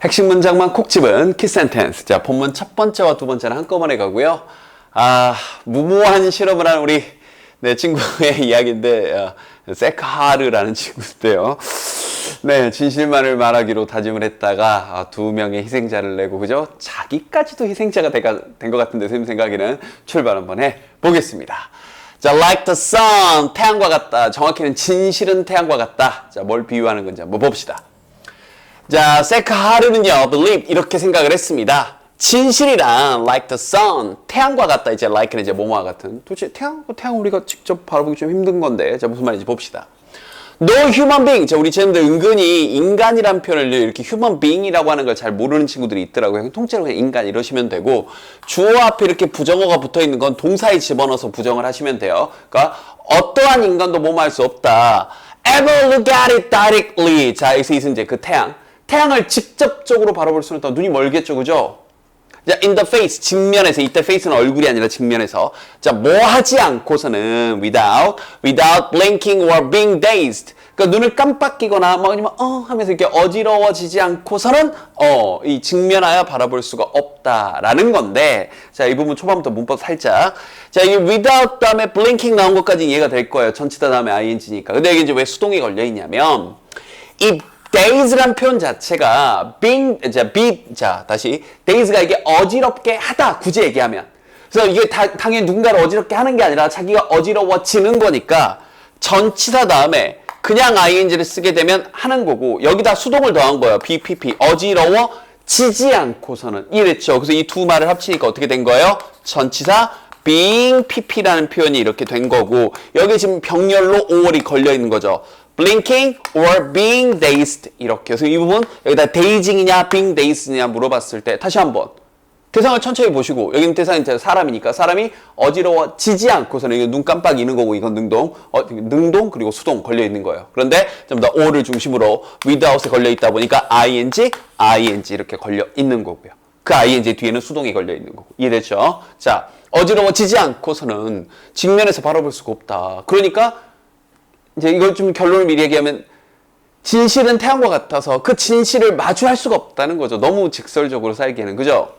핵심 문장만 콕 집은 키센텐스. 자, 본문 첫 번째와 두 번째는 한꺼번에 가고요. 무모한 실험을 한 우리 친구의 이야기인데, 세카하르라는 친구인데요. 네, 진실만을 말하기로 다짐을 했다가 두 명의 희생자를 내고, 그죠? 자기까지도 희생자가 된 것 같은데, 선생님 생각에는 출발 한번 해보겠습니다. 자, like the sun, 태양과 같다. 정확히는 진실은 태양과 같다. 자, 뭘 비유하는 건지 한번 봅시다. 자, 세카하르는요, believe 이렇게 생각을 했습니다. 진실이란 like the sun, 태양과 같다. 이제 like는 이제 뭐뭐와 같은. 도대체 태양 우리가 직접 바라보기 좀 힘든 건데, 자, 무슨 말인지 봅시다. No human being. 자, 우리 친구들 은근히 인간이란 표현을 이렇게 human being이라고 하는 걸 잘 모르는 친구들이 있더라고요. 통째로 그냥 인간 이러시면 되고, 주어 앞에 이렇게 부정어가 붙어 있는 건 동사에 집어넣어서 부정을 하시면 돼요. 그러니까 어떠한 인간도 뭐뭐 할 수 없다. Ever look at it directly. 자, 여기서 이제 그 태양을 직접적으로 바라볼 수는 있다. 눈이 멀겠죠, 그죠? 자, in the face, 직면에서. 이때 face는 얼굴이 아니라 직면에서. 자, 뭐 하지 않고서는 without blinking or being dazed. 그러니까 눈을 깜빡이거나 뭐 아니면 하면서 이렇게 어지러워지지 않고서는 이 직면하여 바라볼 수가 없다라는 건데, 자, 이 부분 초반부터 문법 살짝. 자, 이 without 다음에 blinking 나온 것까지 이해가 될 거예요. 전치사 다음에 ing니까. 근데 이게 이제 왜 수동이 걸려 있냐면 이 dazed란 표현 자체가 다시 dazed가 이게 어지럽게 하다, 굳이 얘기하면. 그래서 이게 당연히 누군가를 어지럽게 하는 게 아니라 자기가 어지러워지는 거니까 전치사 다음에 그냥 ing를 쓰게 되면 하는 거고, 여기다 수동을 더한 거예요. BPP, 어지러워지지 않고서는. 이랬죠. 그래서 이 두 말을 합치니까 어떻게 된 거예요? 전치사 being pp라는 표현이 이렇게 된 거고, 여기 지금 병렬로 or이 걸려 있는 거죠. blinking or being dazed. 이렇게. 그래서 이 부분 여기다 dazing이냐 being dazed냐 물어봤을 때 다시 한번 대상을 천천히 보시고, 여기는 대상이 사람이니까 사람이 어지러워지지 않고서는 이거 눈 깜빡이는 거고, 이건 능동 그리고 수동 걸려 있는 거예요. 그런데 전부 다 or를 중심으로 without에 걸려 있다 보니까 ing 이렇게 걸려 있는 거고요. 그 ing 뒤에는 수동이 걸려 있는 거고. 이해됐죠? 자, 어지러워지지 않고서는 직면에서 바라볼 수가 없다. 그러니까 이제 이걸 좀 결론을 미리 얘기하면, 진실은 태양과 같아서 그 진실을 마주할 수가 없다는 거죠. 너무 직설적으로 살기에는. 그죠?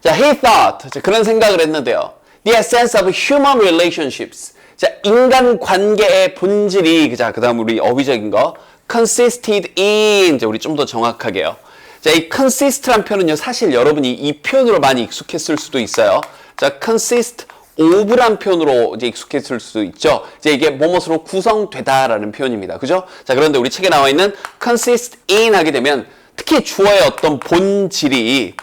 자, he thought. 자, 그런 생각을 했는데요. The essence of human relationships. 자, 인간 관계의 본질이, 자, 그 다음 우리 어휘적인 거. consisted in. 이제 우리 좀 더 정확하게요. 자, 이 consist란 표현은요, 사실 여러분이 이 표현으로 많이 익숙했을 수도 있어요. 자, consist of란 표현으로 이제 익숙했을 수도 있죠. 이제 이게 뭐뭇으로 구성되다라는 표현입니다. 그죠? 자, 그런데 우리 책에 나와 있는 consist in 하게 되면 특히 주어의 어떤 본질이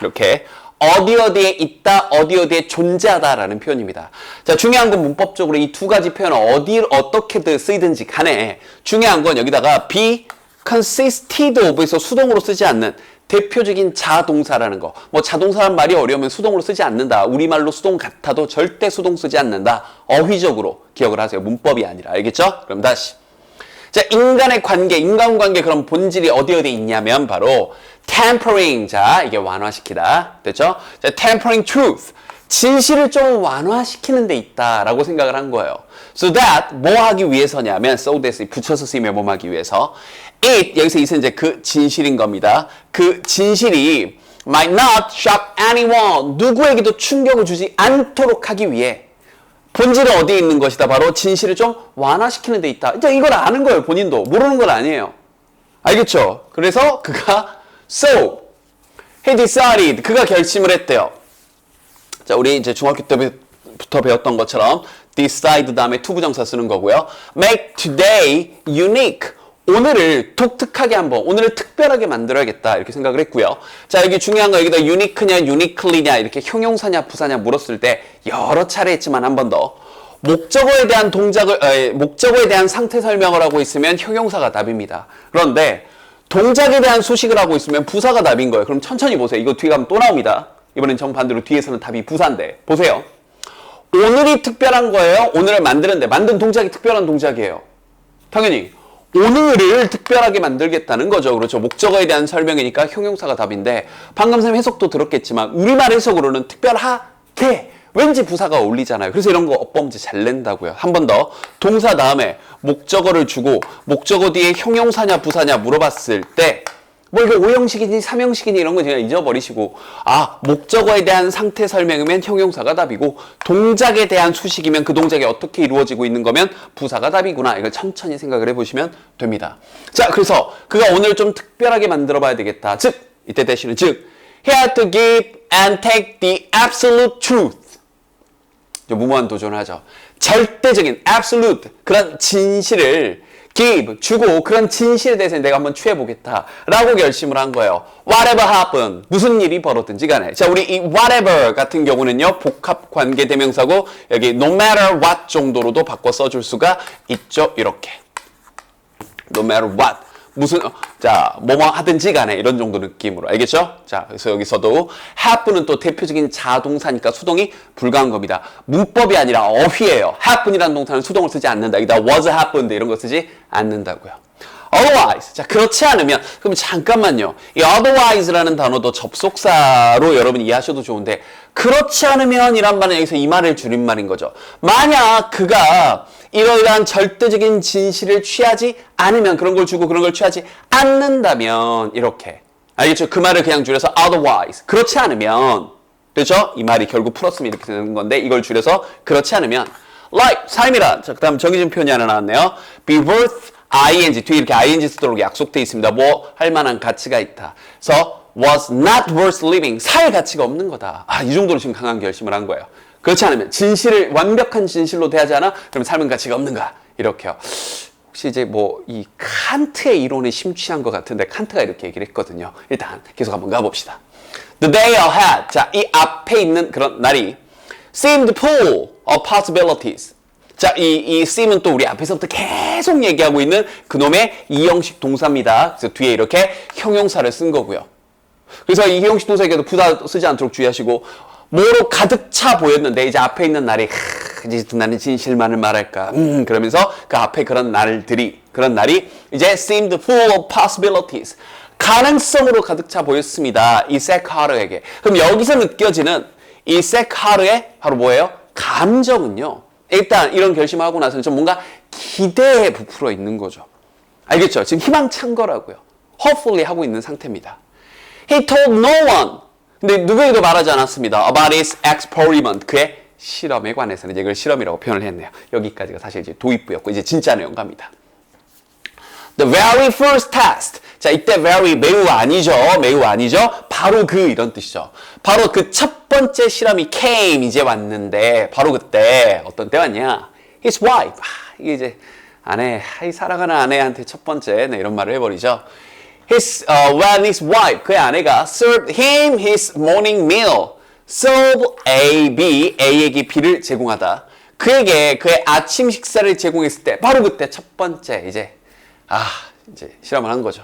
이렇게 어디에 있다, 어디에 존재하다라는 표현입니다. 자, 중요한 건 문법적으로 이 두 가지 표현을 어떻게든 쓰이든지 간에 중요한 건 여기다가 be consisted of에서 수동으로 쓰지 않는 대표적인 자동사라는 거. 뭐 자동사란 말이 어려우면 수동으로 쓰지 않는다. 우리말로 수동 같아도 절대 수동 쓰지 않는다. 어휘적으로 기억을 하세요. 문법이 아니라. 알겠죠? 그럼 다시. 자, 인간관계 그런 본질이 어디에 있냐면 바로 tempering. 자, 이게 완화시키다. 됐죠? 자, tempering truth. 진실을 좀 완화시키는 데 있다라고 생각을 한 거예요. So that 뭐 하기 위해서냐면 so that 붙여서 쓰이면 뭐 하기 위해서 여기서 이제 그 진실인 겁니다. 그 진실이 might not shock anyone. 누구에게도 충격을 주지 않도록 하기 위해 본질은 어디에 있는 것이다. 바로 진실을 좀 완화시키는 데 있다. 이제 이걸 아는 거예요. 본인도. 모르는 건 아니에요. 알겠죠? 그래서 그가 he decided. 그가 결심을 했대요. 자, 우리 이제 중학교 때부터 배웠던 것처럼 decide 다음에 투부정사 쓰는 거고요. make today unique. 오늘을 독특하게 오늘을 특별하게 만들어야겠다. 이렇게 생각을 했고요. 자, 여기 중요한 거 여기다 unique냐, uniquely냐 이렇게 형용사냐, 부사냐 물었을 때 여러 차례 했지만 한 번 더. 목적어에 대한 상태 설명을 하고 있으면 형용사가 답입니다. 그런데 동작에 대한 소식을 하고 있으면 부사가 답인 거예요. 그럼 천천히 보세요. 이거 뒤에 가면 또 나옵니다. 이번엔 정반대로 뒤에서는 답이 부사인데. 보세요. 오늘이 특별한 거예요. 오늘을 만든 동작이 특별한 동작이에요. 당연히 오늘을 특별하게 만들겠다는 거죠. 그렇죠. 목적어에 대한 설명이니까 형용사가 답인데, 방금 쌤 해석도 들었겠지만 우리말 해석으로는 특별하게 왠지 부사가 어울리잖아요. 그래서 이런 거 어법문제 잘 낸다고요. 한 번 더. 동사 다음에 목적어를 주고 목적어 뒤에 형용사냐 부사냐 물어봤을 때 뭐 이거 5형식이니 3형식이니 이런 거 그냥 잊어버리시고 목적어에 대한 상태 설명이면 형용사가 답이고 동작에 대한 수식이면 그 동작이 어떻게 이루어지고 있는 거면 부사가 답이구나. 이걸 천천히 생각을 해보시면 됩니다. 자, 그래서 그가 오늘 좀 특별하게 만들어 봐야 되겠다. 즉, 이때 대신은 즉 he had to give and take the absolute truth. 무모한 도전을 하죠. 절대적인 absolute 그런 진실을 give, 주고 그런 진실에 대해서 내가 한번 취해보겠다 라고 결심을 한 거예요. Whatever happened, 무슨 일이 벌어든지 간에. 자, 우리 이 whatever 같은 경우는요 복합 관계 대명사고 여기 no matter what 정도로도 바꿔 써줄 수가 있죠. 이렇게 no matter what, 무슨 뭐뭐 하든지 간에 이런 정도 느낌으로. 알겠죠? 자, 그래서 여기서도 happen은 또 대표적인 자동사니까 수동이 불가한 겁니다. 문법이 아니라 어휘예요. happen이라는 동사는 수동을 쓰지 않는다. 여기다 was happened 이런 거 쓰지 않는다고요. otherwise. 자, 그렇지 않으면, 그럼 잠깐만요. 이 otherwise라는 단어도 접속사로 여러분 이해하셔도 좋은데, 그렇지 않으면 이란 말은 여기서 이 말을 줄임말인 거죠. 만약 그가 이러이러한 절대적인 진실을 취하지 않으면, 그런 걸 주고 그런 걸 취하지 않는다면, 이렇게. 알겠죠? 그 말을 그냥 줄여서 otherwise. 그렇지 않으면, 그렇죠? 이 말이 결국 풀었으면 이렇게 되는 건데, 이걸 줄여서 그렇지 않으면, like, 삶이란. 자, 그 다음 정해진 표현이 하나 나왔네요. be worth ing, 뒤에 이렇게 ing 쓰도록 약속되어 있습니다. 뭐 할 만한 가치가 있다. 그래서 was not worth living, 살 가치가 없는 거다. 이 정도로 지금 강한 결심을 한 거예요. 그렇지 않으면 진실을 완벽한 진실로 대하지 않아? 그럼 삶은 가치가 없는가? 이렇게요. 혹시 이제 뭐 이 칸트의 이론에 심취한 것 같은데 칸트가 이렇게 얘기를 했거든요. 일단 계속 한번 가봅시다. The day ahead, 자, 이 앞에 있는 그런 날이 seemed full of possibilities. 자, 이 seem은 또 우리 앞에서부터 계속 얘기하고 있는 그놈의 이형식 동사입니다. 그래서 뒤에 이렇게 형용사를 쓴 거고요. 그래서 이 형식 동사에게도 부사 쓰지 않도록 주의하시고, 뭐로 가득 차 보였는데 이제 앞에 있는 날이 이제 나는 진실만을 말할까 그러면서 그 앞에 그런 날이 이제 seemed full of possibilities, 가능성으로 가득 차 보였습니다. 이 세카르에게. 그럼 여기서 느껴지는 이 세카르의 바로 뭐예요? 감정은요, 일단 이런 결심하고 나서는 좀 뭔가 기대에 부풀어 있는 거죠. 알겠죠? 지금 희망찬 거라고요. hopefully 하고 있는 상태입니다. He told no one. 근데 누구에게도 말하지 않았습니다. About his experiment. 그의 실험에 관해서는 이제 그걸 실험이라고 표현을 했네요. 여기까지가 사실 이제 도입부였고 이제 진짜 내용 갑니다. The very first test. 자, 이때 very 매우 아니죠. 바로 이런 뜻이죠. 바로 그 첫 번째 실험이 came, 이제 왔는데 바로 그때 어떤 때 왔냐? His wife. 이게 이제 이 사랑하는 아내한테 첫 번째 이런 말을 해버리죠. When his wife, 그의 아내가 served him his morning meal. serve A, B, A에게 B를 제공하다. 그에게 그의 아침 식사를 제공했을 때 바로 그때 첫 번째 이제 실험을 한 거죠.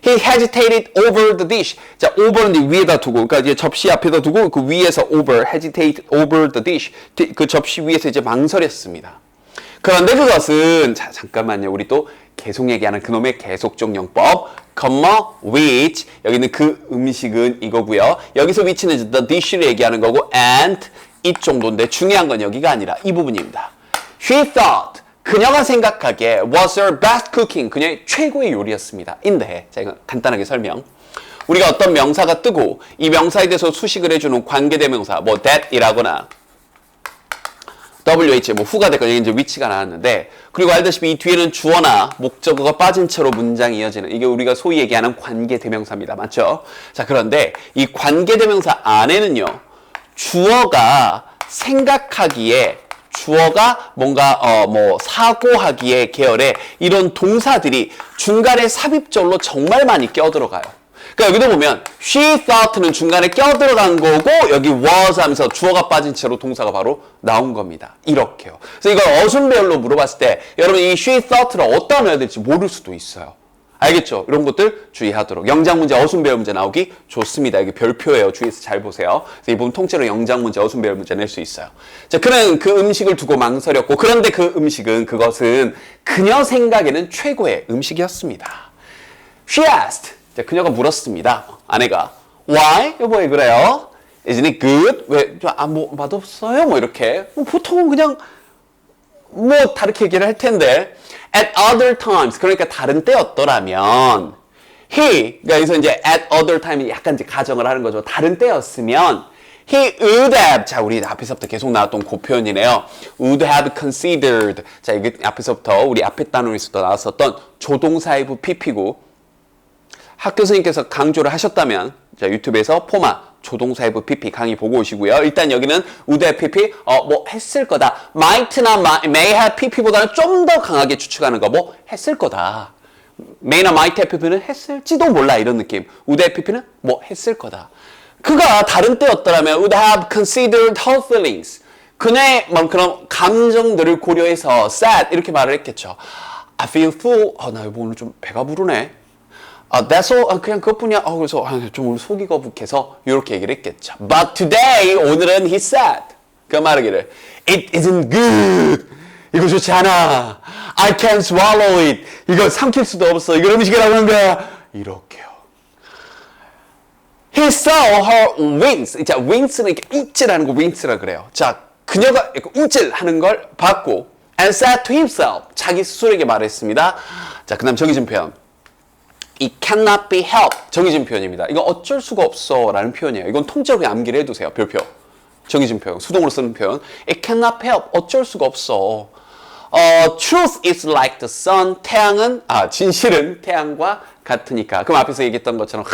He hesitated over the dish. 자, over는 위에다 두고, 그러니까 이제 접시 앞에다 두고 그 위에서 hesitated over the dish. 그 접시 위에서 이제 망설였습니다. 그런데 그것은, 자, 잠깐만요. 우리 또 계속 얘기하는 그놈의 계속적 용법, which, 여기는 그 음식은 이거고요. 여기서 which는 the dish를 얘기하는 거고, and it 정도인데 중요한 건 여기가 아니라 이 부분입니다. She thought, 그녀가 생각하기에 was her best cooking, 그녀의 최고의 요리였습니다. 인데, 자, 이거 간단하게 설명. 우리가 어떤 명사가 뜨고 이 명사에 대해서 수식을 해주는 관계대명사, 뭐 that이라거나 WH, 뭐 who가 됐거나 이제 which가 나왔는데, 그리고 알다시피 이 뒤에는 주어나 목적어가 빠진 채로 문장이 이어지는, 이게 우리가 소위 얘기하는 관계대명사입니다. 맞죠? 자, 그런데 이 관계대명사 안에는요, 주어가 생각하기에, 주어가 뭔가 사고하기에 계열의 이런 동사들이 중간에 삽입절로 정말 많이 껴들어가요. 그러니까 여기도 보면 she thought는 중간에 껴들어간 거고 여기 was 하면서 주어가 빠진 채로 동사가 바로 나온 겁니다. 이렇게요. 그래서 이걸 어순배열로 물어봤을 때 여러분 이 she thought를 어디다 넣어야 될지 모를 수도 있어요. 알겠죠? 이런 것들 주의하도록. 영장문제, 어순배열 문제 나오기 좋습니다. 이게 별표예요. 주의해서 잘 보세요. 그래서 이 부분 통째로 영장문제, 어순배열 문제 낼 수 있어요. 자, 그는 그 음식을 두고 망설였고, 그런데 그것은 그녀 생각에는 최고의 음식이었습니다. She asked. 자, 그녀가 물었습니다. 아내가. Why? 여보 왜 그래요? Isn't it good? 왜, 맛없어요? 뭐 이렇게. 보통은 그냥 다르게 얘기를 할 텐데. At other times. 그러니까 다른 때였더라면. 그러니까 여기서 이제 at other time이 약간 이제 가정을 하는 거죠. 다른 때였으면. He would have. 자, 우리 앞에서부터 계속 나왔던 그 표현이네요. Would have considered. 자, 이게 앞에서부터 우리 앞에 단어에서도 나왔었던 조동사의 PP고. 학교 선생님께서 강조를 하셨다면, 자, 유튜브에서 포마, 조동사의 PP 강의 보고 오시고요. 일단 여기는 would have PP, 했을 거다. might나 may have PP보다는 좀 더 강하게 추측하는 거, 했을 거다. may나 might have PP는 했을지도 몰라, 이런 느낌. would have PP는 했을 거다. 그가 다른 때였더라면 would have considered her feelings. 그녀의 그런 감정들을 고려해서 sad 이렇게 말을 했겠죠. I feel full. 나 여보 오늘 좀 배가 부르네. That's all. 그냥 그것뿐이야. 그래서 좀 오늘 속이 거북해서 이렇게 얘기를 했겠죠. But today 오늘은 he said. 그 말하기를 It isn't good. 이거 좋지 않아. I can't swallow it. 이거 삼킬 수도 없어. 이거 음식이라고 하는 거야. 이렇게요. He saw her wince. 자, wince는 이렇게 움찔하는 거 wince라 그래요. 자, 그녀가 움찔하는 걸 봤고 and said to himself. 자기 스스로에게 말했습니다. 자, 그 다음 정의진 표현. It cannot be helped. 정의진 표현입니다. 이건 어쩔 수가 없어 라는 표현이에요. 이건 통째로 암기를 해두세요. 별표. 정의진 표현. 수동으로 쓰는 표현. It cannot be helped. 어쩔 수가 없어. Truth is like the sun. 태양은, 진실은 태양과 같으니까. 그럼 앞에서 얘기했던 것처럼,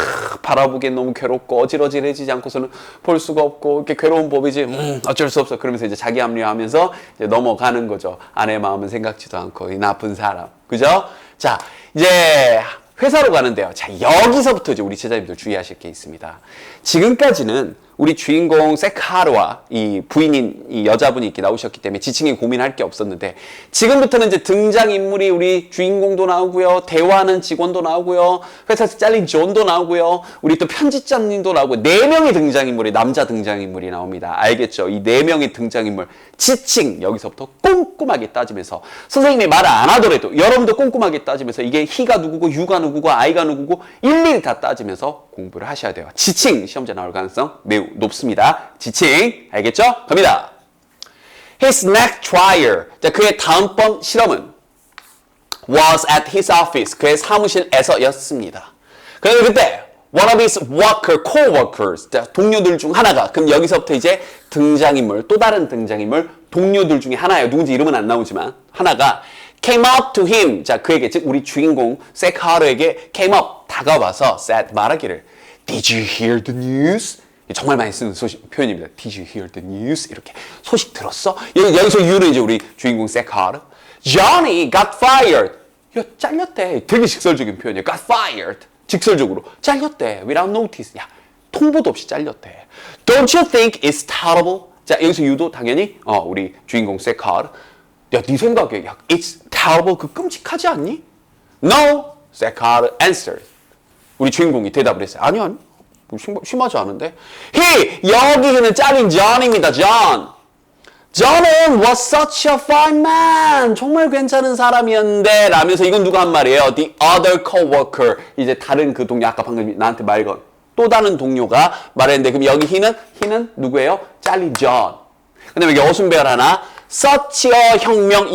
바라보기엔 너무 괴롭고 어질어질해지지 않고서는 볼 수가 없고, 이렇게 괴로운 법이지, 어쩔 수 없어. 그러면서 이제 자기 합리화하면서 이제 넘어가는 거죠. 아내의 마음은 생각지도 않고, 이 나쁜 사람. 그죠? 자, 이제, 회사로 가는데요. 자, 여기서부터 이제 우리 제자님들 주의하실 게 있습니다. 지금까지는 우리 주인공 세카르와 이 부인인 이 여자분이 이렇게 나오셨기 때문에 지칭에 고민할 게 없었는데, 지금부터는 이제 등장인물이 우리 주인공도 나오고요, 대화하는 직원도 나오고요, 회사에서 잘린 존도 나오고요, 우리 또 편집자님도 나오고, 4명의 등장인물이, 남자 등장인물이 나옵니다. 알겠죠? 이 4명의 등장인물 지칭 여기서부터 꼼꼼하게 따지면서, 선생님이 말을 안 하더라도 여러분도 꼼꼼하게 따지면서, 이게 he가 누구고 you가 누구고 I가 누구고 일일이 다 따지면서 공부를 하셔야 돼요. 지칭 시험제 나올 가능성 매우 높습니다. 지칭 알겠죠? 갑니다. His next trial. 자, 그의 다음번 실험은 was at his office. 그의 사무실에서였습니다. 그래서 그때 one of his co-workers. 자, 동료들 중 하나가. 그럼 여기서부터 이제 등장인물, 또 다른 등장인물, 동료들 중에 하나예요. 누군지 이름은 안 나오지만 하나가 came up to him. 자, 그에게, 즉 우리 주인공 세카르에게 came up, 다가와서 said, 말하기를 Did you hear the news? 정말 많이 쓰는 표현입니다. Did you hear the news? 이렇게 소식 들었어? 여기서 you는 이제 우리 주인공 세카르. Johnny got fired. 야, 잘렸대. 되게 직설적인 표현이에요. got fired. 직설적으로 잘렸대. Without notice. 야, 통보도 없이 잘렸대. Don't you think it's terrible? 자, 여기서 you도 당연히 우리 주인공 세카르. 야, 네 생각에 it's terrible. 그 끔찍하지 않니? No. 세카르 answered. 우리 주인공이 대답을 했어요. 아니. 심하지 않은데? 여기는 잘린 John입니다. John은 was such a fine man. 정말 괜찮은 사람이었는데 라면서 이건 누가 한 말이에요? The other co-worker. 이제 다른 그 동료, 아까 방금 나한테 말 건 또 다른 동료가 말했는데, 그럼 여기 he는 누구예요? 잘린 John. 그 다음에 여기 어순배열 하나. such a 혁명.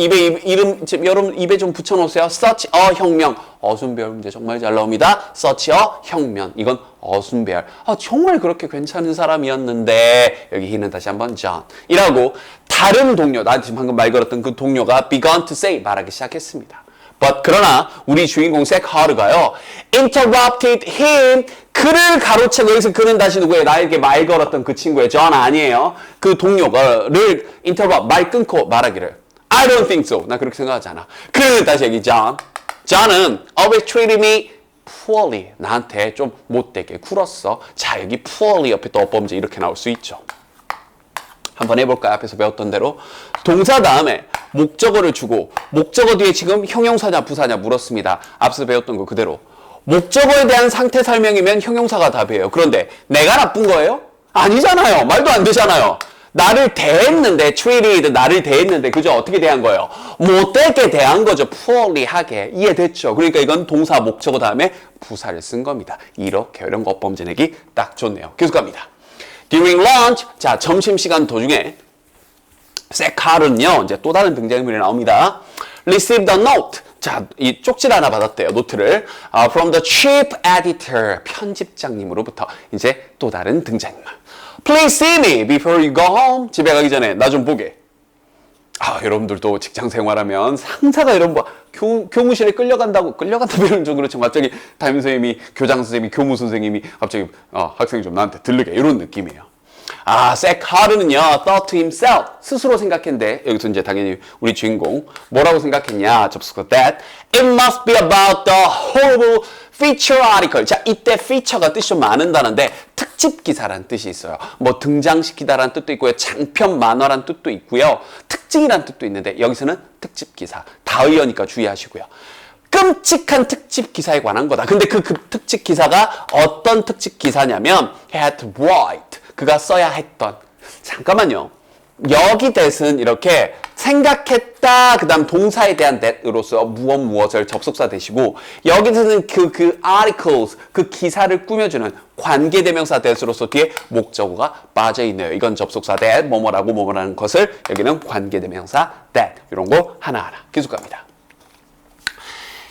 여러분 입에 좀 붙여놓으세요. such a 혁명. 어순배열 문제 정말 잘 나옵니다. such a 혁명. 이건 어순배열. 정말 그렇게 괜찮은 사람이었는데, 여기 he는 다시 한번 John. 이라고 다른 동료, 나한테 지금 방금 말 걸었던 그 동료가 began to say, 말하기 시작했습니다. But 그러나 우리 주인공 세카르가요, interrupted him. 그를 가로채고, 여기서 그는 다시 누구예요? 나에게 말 걸었던 그 친구예요. John 아니에요. 그 동료를 interrupt, 말 끊고 말하기를 I don't think so. 나 그렇게 생각하지 않아. 그는 다시 여기 John은 always treated me poorly. 나한테 좀 못되게 굴었어. 자, 여기 poorly 옆에 또 어법문제 이렇게 나올 수 있죠. 한번 해볼까요? 앞에서 배웠던 대로 동사 다음에 목적어를 주고, 목적어 뒤에 지금 형용사냐 부사냐 물었습니다. 앞서 배웠던 거 그대로. 목적어에 대한 상태 설명이면 형용사가 답이에요. 그런데 내가 나쁜 거예요? 아니잖아요. 말도 안 되잖아요. 나를 대했는데, treated, 나를 대했는데, 그죠? 어떻게 대한 거예요? 못되게 대한 거죠. poorly하게. 이해됐죠? 그러니까 이건 동사 목적어 다음에 부사를 쓴 겁니다. 이렇게 이런 거 어법문제 내기 딱 좋네요. 계속 갑니다. During lunch, 자, 점심시간 도중에 세카르는요, 이제 또 다른 등장인물이 나옵니다. Received a note. 자, 이 쪽지를 하나 받았대요, 노트를. From the chief editor, 편집장님으로부터 이제 또 다른 등장인물. Please see me before you go home. 집에 가기 전에 나 좀 보게. 여러분들도 직장 생활하면 상사가 이런 교무실에 끌려간다면 좀 그렇죠. 갑자기 담임 선생님이, 교장 선생님이, 교무 선생님이 갑자기 학생이 좀 나한테 들르게 이런 느낌이에요. 세카르는요, thought to himself, 스스로 생각했는데, 여기서 이제 당연히 우리 주인공, 뭐라고 생각했냐, 접속사 that, it must be about the horrible feature article. 자, 이때 feature가 뜻이 좀 많은다는데, 특집 기사라는 뜻이 있어요. 뭐, 등장시키다라는 뜻도 있고요, 장편 만화라는 뜻도 있고요, 특징이라는 뜻도 있는데, 여기서는 특집 기사. 다의어니까 주의하시고요. 끔찍한 특집 기사에 관한 거다. 근데 그 특집 기사가 어떤 특집 기사냐면, had to write. 그가 써야 했던. 잠깐만요. 여기 that은 이렇게 생각했다, 그 다음 동사에 대한 that으로서 무엇을 접속사 대시고, 여기서는 그 articles, 그 기사를 꾸며주는 관계대명사 that으로서 뒤에 목적어가 빠져있네요. 이건 접속사 that, 뭐뭐라고 뭐뭐라는 것을, 여기는 관계대명사 that. 이런 거 하나하나 계속 갑니다.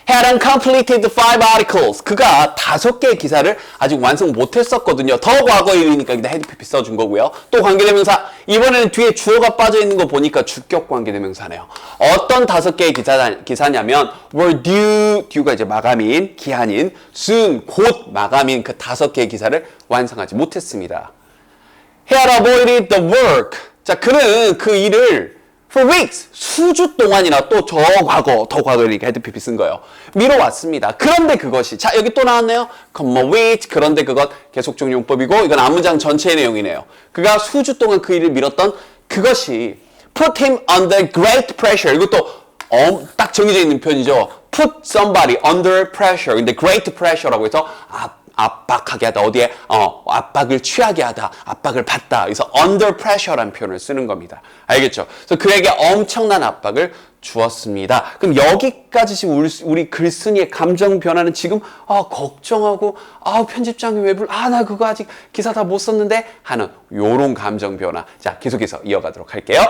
hadn't completed 5 articles. 그가 5개의 기사를 아직 완성 못했었거든요. 더 과거의 일이니까 여기다 had PP 써준 거고요. 또 관계대명사. 이번에는 뒤에 주어가 빠져있는 거 보니까 주격 관계대명사네요. 어떤 5개의 기사냐면 were due가 이제 마감인, 기한인, soon, 곧 마감인 그 5개의 기사를 완성하지 못했습니다. had avoided the work. 자, 그는 그 일을 for weeks, 수주 동안이나 또 더 과거니까 had PP 쓴 거예요. 미뤄왔습니다. 그런데 그것이, 자, 여기 또 나왔네요. comma with, 그런데 그것, 계속적 용법이고, 이건 앞문장 전체의 내용이네요. 그가 수주 동안 그 일을 미뤘던 그것이 put him under great pressure. 이것도 딱 정해져 있는 표현이죠. put somebody under pressure. 근데 great pressure라고 해서 압박하게 하다. 어디에? 압박을 취하게 하다. 압박을 받다. 그래서 under pressure라는 표현을 쓰는 겁니다. 알겠죠? 그래서 그에게 엄청난 압박을 주었습니다. 그럼 여기까지 지금 우리 글쓴이의 감정 변화는 지금 걱정하고 편집장이 왜 나 그거 아직 기사 다 못 썼는데 하는 요런 감정 변화. 자, 계속해서 이어가도록 할게요.